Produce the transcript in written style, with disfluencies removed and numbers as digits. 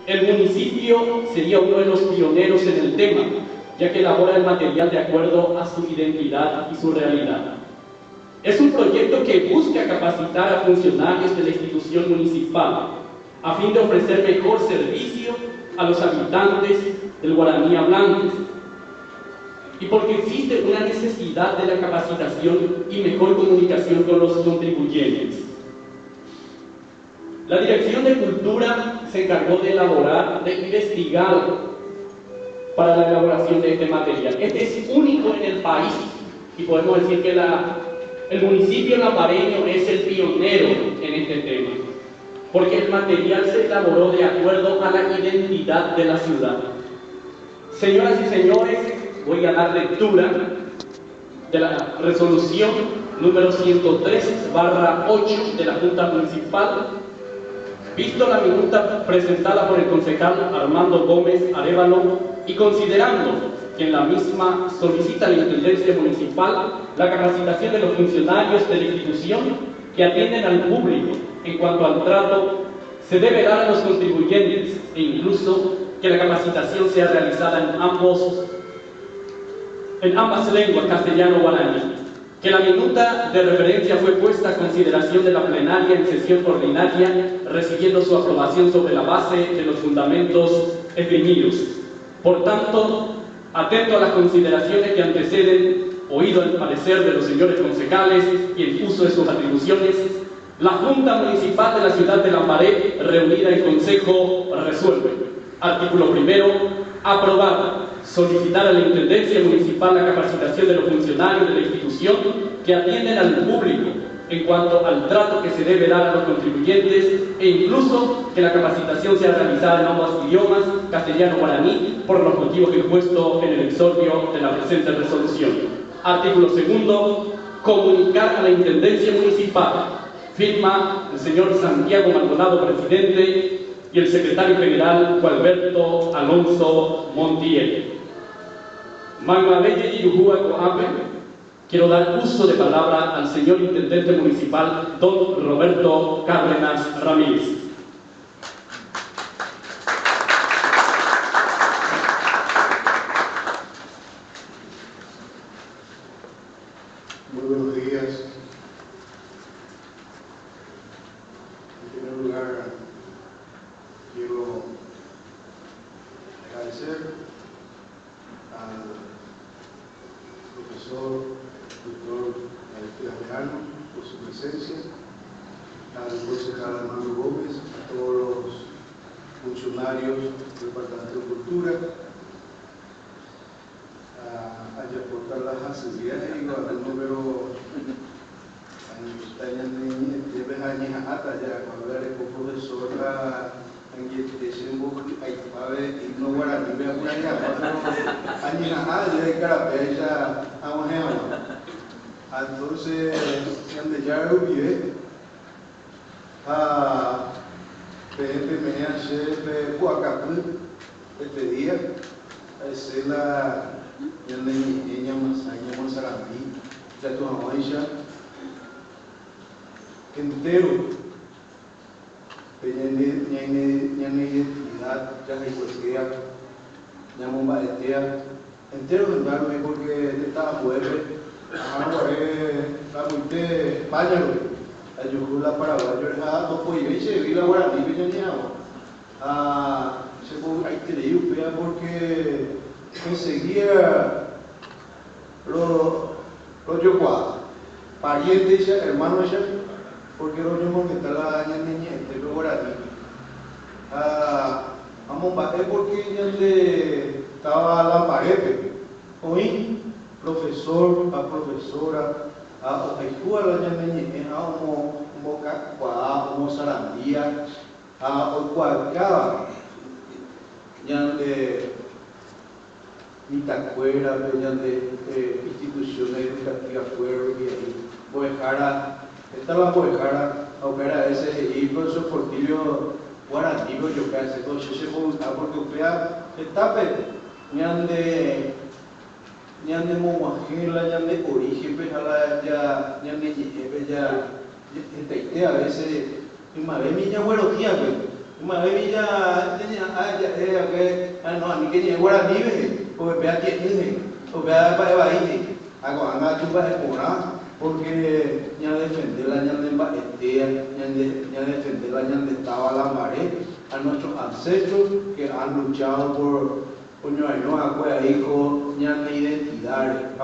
El municipio sería uno de los pioneros en el tema, ya que elabora el material de acuerdo a su identidad y su realidad. Es un proyecto que busca capacitar a funcionarios de la institución municipal a fin de ofrecer mejor servicio a los habitantes del guaraní hablantes, y porque existe una necesidad de la capacitación y mejor comunicación con los contribuyentes. La Dirección de Cultura se encargó de investigar para la elaboración de este material. Este es único en el país y podemos decir que el municipio lambareño es el pionero en este tema, porque el material se elaboró de acuerdo a la identidad de la ciudad. Señoras y señores, voy a dar lectura de la resolución número 103/8 de la Junta Municipal, visto la minuta presentada por el concejal Armando Gómez Arévalo y considerando que en la misma solicita la Intendencia Municipal la capacitación de los funcionarios de la institución que atienden al público en cuanto al trato se debe dar a los contribuyentes e incluso que la capacitación sea realizada en ambas lenguas, castellano-guaraní. Que la minuta de referencia fue puesta a consideración de la plenaria en sesión ordinaria, recibiendo su aprobación sobre la base de los fundamentos esgrimidos. Por tanto, atento a las consideraciones que anteceden, oído el parecer de los señores concejales y el uso de sus atribuciones, la Junta Municipal de la ciudad de Lambaré, reunida en consejo, resuelve. Artículo primero, aprobar. Solicitar a la Intendencia Municipal la capacitación de los funcionarios de la institución que atienden al público en cuanto al trato que se debe dar a los contribuyentes e incluso que la capacitación sea realizada en ambos idiomas, castellano-guaraní, por los motivos expuestos en el exordio de la presente resolución. Artículo segundo, comunicar a la Intendencia Municipal. Firma el señor Santiago Maldonado, presidente, y el secretario general Gualberto Alonso Montiel. Quiero dar uso de palabra al señor intendente municipal, don Roberto Cárdenas Ramírez. Muy buenos días. En primer lugar, quiero agradecer al profesor doctor Alejandro Reano por su presencia, al concejal Armando Gómez, a todos los funcionarios del Departamento de Cultura, a aportar las asesorías y al número cuando era profesora entonces ya olvidé este día es la niña más saramí ya tu amancha entero identidad ya hay cualquiera llamo baetea entero de porque estaba fuerte la muerte páñalo ayuda paraguayo no puede irse y la guaraní que tenía se puede hay que leer porque conseguía los yocuados parientes hermanos porque los yo que está la niña de guaraní vamos a porque ya estaba la pared hoy profesor a profesora a escuela ya niña a un boca como sarandía a cualquiera ya de Itacuera ya de instituciones educativas fueron y ahí Boejara estaba Boejara a ese y profesor Portillo guaraní yo casi entonces se puede buscar porque usted etape ñande Moguajela, ñande origen, ya a veces, y madre mía, güero, tía, y madre mía, no, a mí que ni guaraní, porque vea tiene, o vea para evadir, hago anda chupa de cobrar, porque ya defender la ñan de Baetea, ya defender la ñan de Estaba la Maré, a nuestros ancestros que han luchado por ñuaños, hijo, ñan de identidad.